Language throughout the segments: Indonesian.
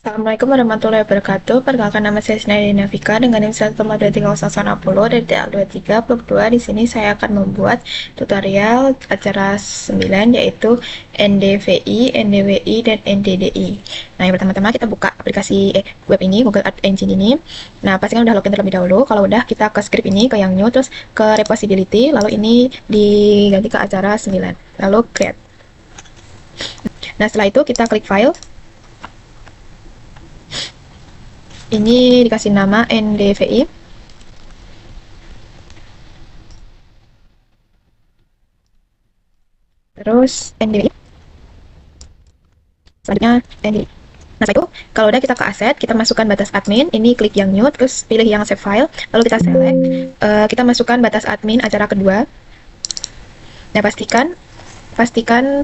Assalamualaikum warahmatullahi wabarakatuh. Perkenalkan nama saya Sinaya Navika dengan NIM 1,2360 dari TA23 Di sini saya akan membuat tutorial acara 9 yaitu NDVI, NDWI, dan NDDI. Nah, yang pertama-tama kita buka aplikasi web ini, Google Art Engine ini. Nah, pastikan udah login terlebih dahulu. Kalau udah, kita ke script ini, ke yang new, terus ke repository, lalu ini diganti ke acara 9. Lalu create. Nah, setelah itu kita klik file. Ini dikasih nama NDVI. Terus NDVI. Selanjutnya NDVI. Nah, setelah itu, kalau udah kita ke aset, kita masukkan batas admin, ini klik yang new, terus pilih yang save file, lalu kita select, kita masukkan batas admin acara kedua. Nah, pastikan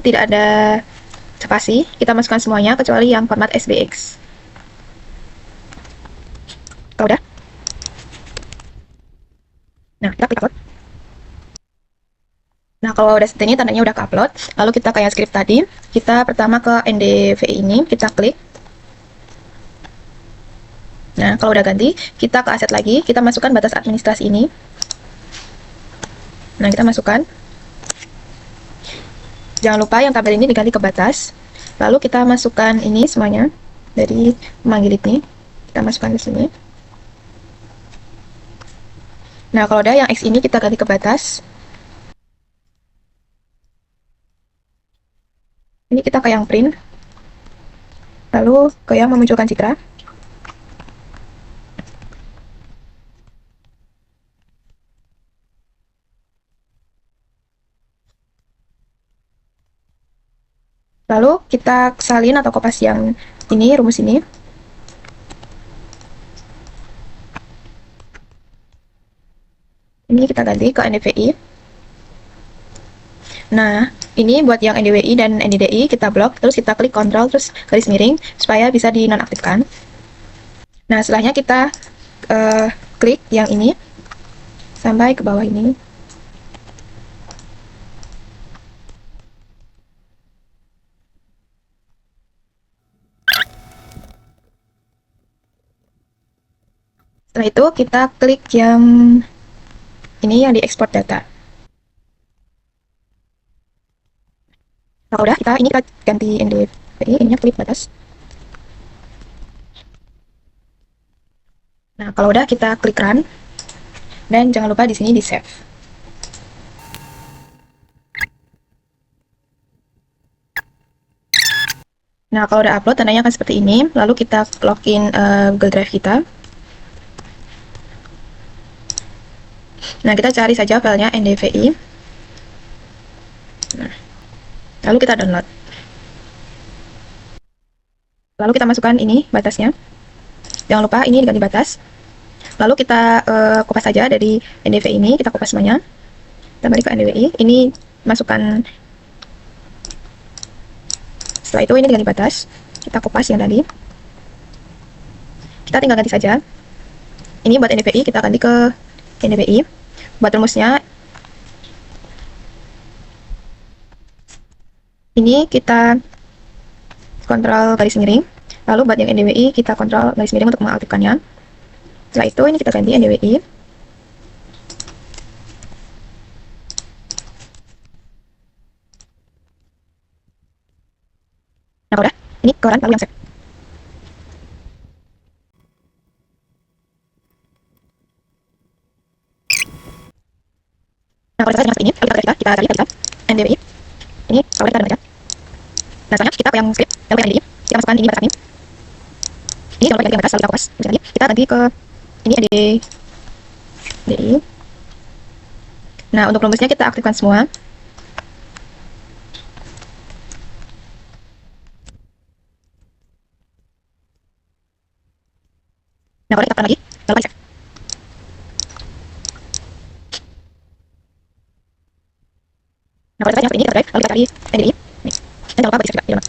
tidak ada spasi, kita masukkan semuanya kecuali yang format SBX. Kalau udah, nah kita klik upload. Nah, kalau udah seperti ini tandanya udah ke upload. Lalu kita kayak script tadi, kita pertama ke NDVI ini, kita klik. Nah, kalau udah ganti, kita ke aset lagi, kita masukkan batas administrasi ini. Nah, kita masukkan. Jangan lupa yang tabel ini diganti ke batas. Lalu kita masukkan ini semuanya dari memanggil ini. Kita masukkan di sini. Nah, kalau udah yang X ini kita ganti ke batas. Ini kita ke yang print. Lalu ke yang memunculkan citra. Lalu kita salin atau kopas yang ini, rumus ini. Ini kita ganti ke NDVI. Nah, ini buat yang NDWI dan NDDI kita blok, terus kita klik Ctrl terus garis miring supaya bisa dinonaktifkan. Nah, setelahnya kita klik yang ini sampai ke bawah ini. Setelah itu kita klik yang ini yang diekspor data. Nah, udah ini kita ganti NDVI, ininya klik batas. Nah, kalau udah kita klik run dan jangan lupa di sini di save. Nah, kalau udah upload tandanya akan seperti ini. Lalu kita login Google Drive kita. Nah, kita cari saja filenya NDVI. Nah, lalu kita download. Lalu kita masukkan ini batasnya. Jangan lupa ini diganti batas. Lalu kita kopas saja dari NDVI ini, kita kopas semuanya. Kita balik ke NDVI. Ini masukkan. Setelah itu ini diganti batas. Kita kopas yang tadi. Kita tinggal ganti saja. Ini buat NDVI, kita ganti ke NDVI. Buat rumusnya, ini kita kontrol garis miring. Lalu buat yang NDWI, kita kontrol garis miring untuk mengaktifkannya. Setelah itu, ini kita ganti NDWI. Nah, udah. Ini koran lalu yang save. Nah, kalau selesai dengan seperti ini, lalu kita cari NDWI. Ini kalau kita baca. Nah, selanjutnya kita ke yang script, lalu ke NDWI. Kita masukkan ini batas admin. Ini jangan lupa diganti batas, lalu kita kopas. Kita ganti ke ini NDWI. Nah, untuk rumusnya kita aktifkan semua. Nah, kalau kita aktifkan lagi, lalu kita save. Nah, kalau selesai seperti ini, kita drive, lalu kita cari NDWI. Nih. Dan jangan lupa bagi save juga.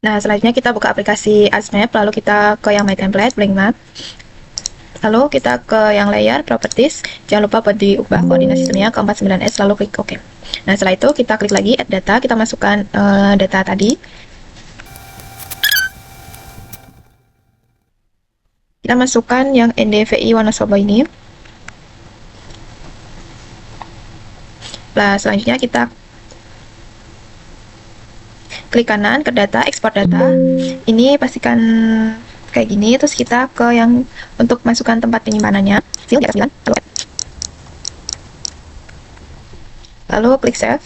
Nah, selanjutnya kita buka aplikasi ArtsMap, lalu kita ke yang My Template, Blank Map. Lalu kita ke yang Layer, Properties. Jangan lupa buat diubah koordinasi sistemnya ke 49S, lalu klik OK. Nah, setelah itu kita klik lagi Add Data, kita masukkan data tadi. Kita masukkan yang NDVI Wonosobo ini. Nah, selanjutnya kita klik kanan ke data, ekspor data. Ini pastikan kayak gini, terus kita ke yang untuk masukkan tempat penyimpanannya. File di atas 9, lalu klik save.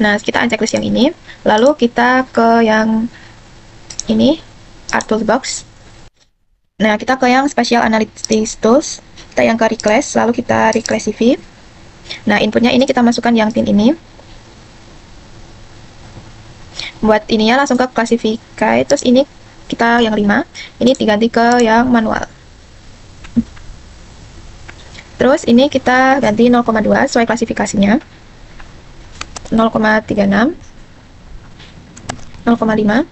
Nah, kita uncheck list yang ini, lalu kita ke yang ini, Art Toolbox. Nah, kita ke yang Spatial Analytics Tools, kita yang ke Reclass, lalu kita Reclass CV. Nah, inputnya ini kita masukkan yang pin ini. Buat ininya langsung ke Classify, terus ini kita yang 5, ini diganti ke yang manual. Terus ini kita ganti 0,2 sesuai klasifikasinya. 0,36, 0,5,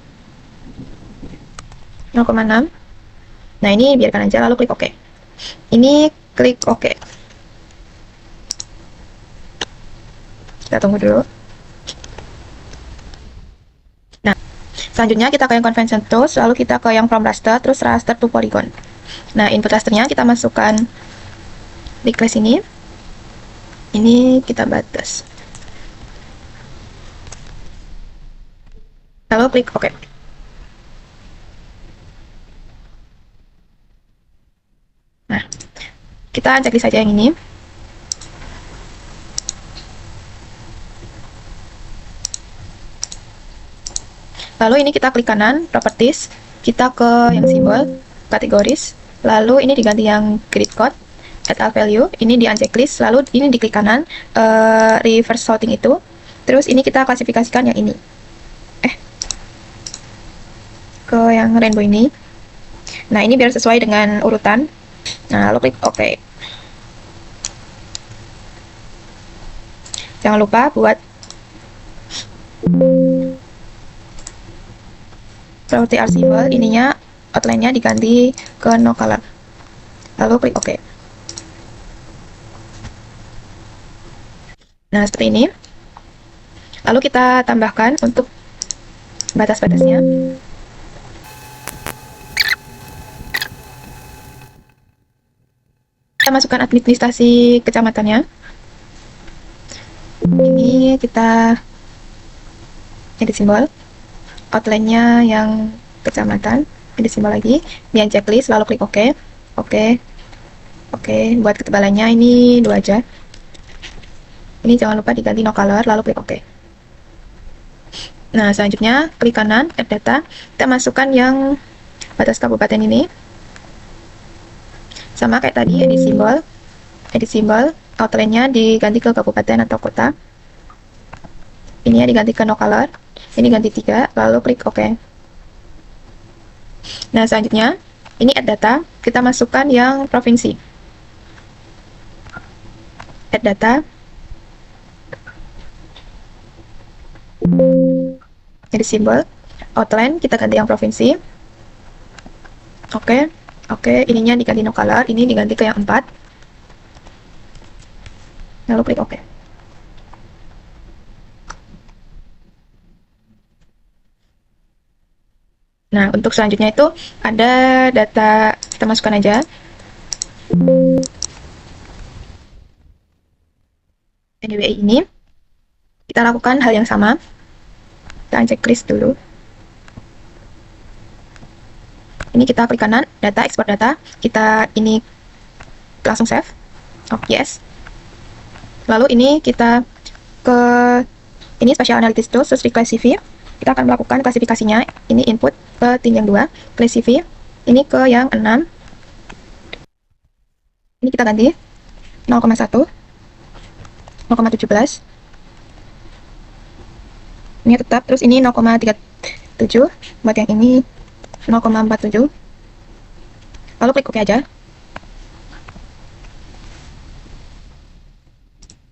0,6. Nah, ini biarkan aja, lalu klik OK. Ini klik OK. Kita tunggu dulu. Nah, selanjutnya kita ke yang Convention Tools, lalu kita ke yang From Raster, terus Raster to Polygon. Nah, input rasternya kita masukkan di class ini. Ini kita batas. Lalu klik OK. Nah, kita checklist saja yang ini. Lalu ini kita klik kanan, properties, kita ke yang simbol, kategoris, lalu ini diganti yang grid code, add all value, ini di unchecklist, lalu ini diklik kanan, reverse sorting itu, terus ini kita klasifikasikan yang ini, ke yang rainbow ini. Nah, ini biar sesuai dengan urutan. Nah, lalu klik OK. Jangan lupa buat property art symbol, ininya outline-nya diganti ke no color. Lalu klik OK. Nah, seperti ini. Lalu kita tambahkan untuk batas-batasnya. Kita masukkan administrasi kecamatannya. Ini kita edit simbol. Outline-nya yang kecamatan, edit simbol lagi, di checklist, lalu klik OK. Oke, buat ketebalannya ini 2 aja. Ini jangan lupa diganti no color, lalu klik OK. Nah, selanjutnya klik kanan, add data, kita masukkan yang batas kabupaten ini. Sama kayak tadi, edit simbol, outline-nya diganti ke kabupaten atau kota. Ini ya diganti ke no color. Ini ganti 3, lalu klik OK. Nah, selanjutnya, ini add data, kita masukkan yang provinsi. Add data. Jadi simbol, outline, kita ganti yang provinsi. Oke, ininya diganti no color, ini diganti ke yang 4. Lalu klik OK. Nah, untuk selanjutnya itu ada data, kita masukkan aja. NDWI ini, kita lakukan hal yang sama. Kita checklist dulu. Ini kita klik kanan, data, ekspor data. Kita ini langsung save. Oh, yes. Lalu ini kita ke ini Spatial Analytics Tools, terus Reclass CV. Kita akan melakukan klasifikasinya. Ini input ke tin yang 2, Class CV. Ini ke yang 6. Ini kita ganti 0,1, 0,17. Ini tetap, terus ini 0,37. Buat yang ini 0,47. Lalu klik OK aja.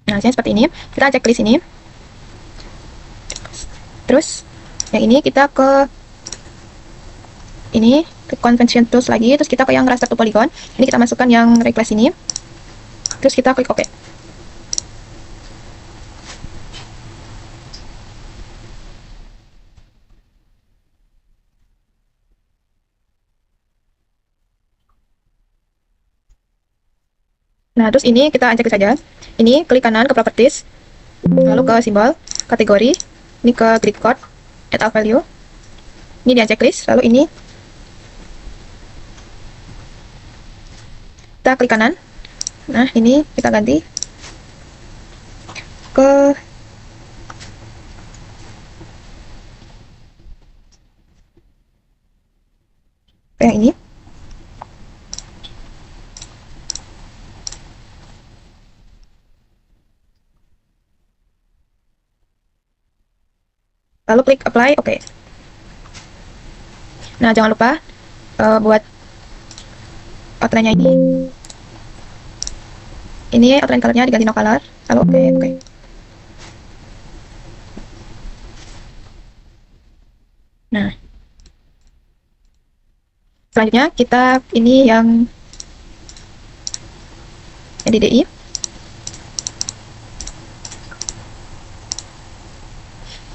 Nah, hasilnya seperti ini. Kita cek list ini. Terus yang ini kita ke ini ke Convention Tools lagi, terus kita ke yang Raster to Polygon. Ini kita masukkan yang Reclass ini. Terus kita klik OK. Nah, terus ini kita uncheck saja. Ini klik kanan ke properties, lalu ke simbol, kategori, ini ke grid code, add all value. Ini di checklist, lalu ini kita klik kanan. Nah, ini kita ganti ke yang ini. Lalu klik apply, oke. Nah, jangan lupa buat outline-nya ini. Ini outline color-nya diganti no color. Lalu oke. Nah, selanjutnya kita ini yang DDI.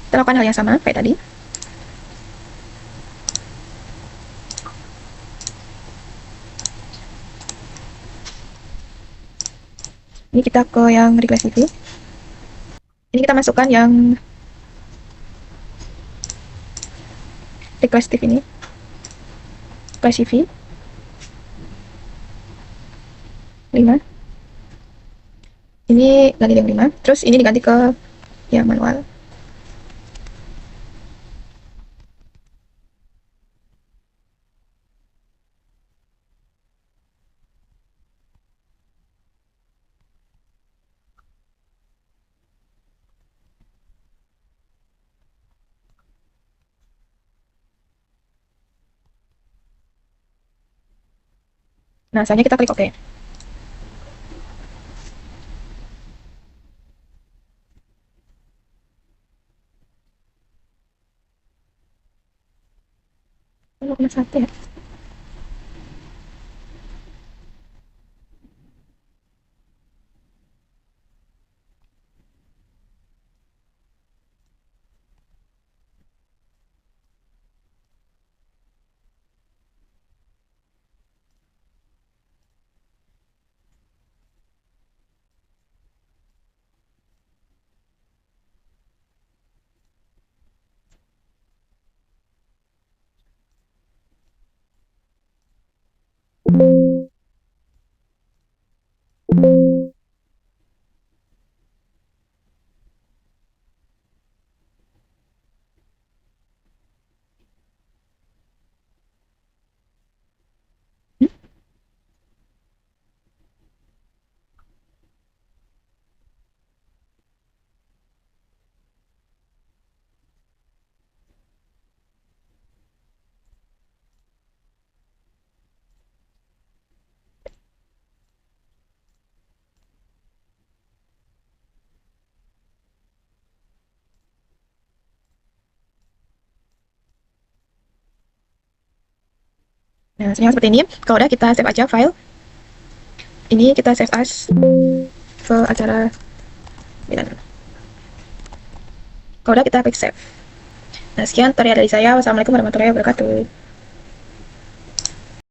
Kita lakukan hal yang sama kayak tadi. Ini kita ke yang regressive. Ini kita masukkan yang regressive ini. Regressive 5. Ini ganti yang 5. Terus ini diganti ke yang manual. Nah, selanjutnya kita klik OK. Kalau kena sate ya. Nah, sebenarnya seperti ini. Kalau udah kita save aja file. Ini kita save as ke acara. Kalau udah kita klik save. Nah, sekian tutorial dari saya. Wassalamualaikum warahmatullahi wabarakatuh.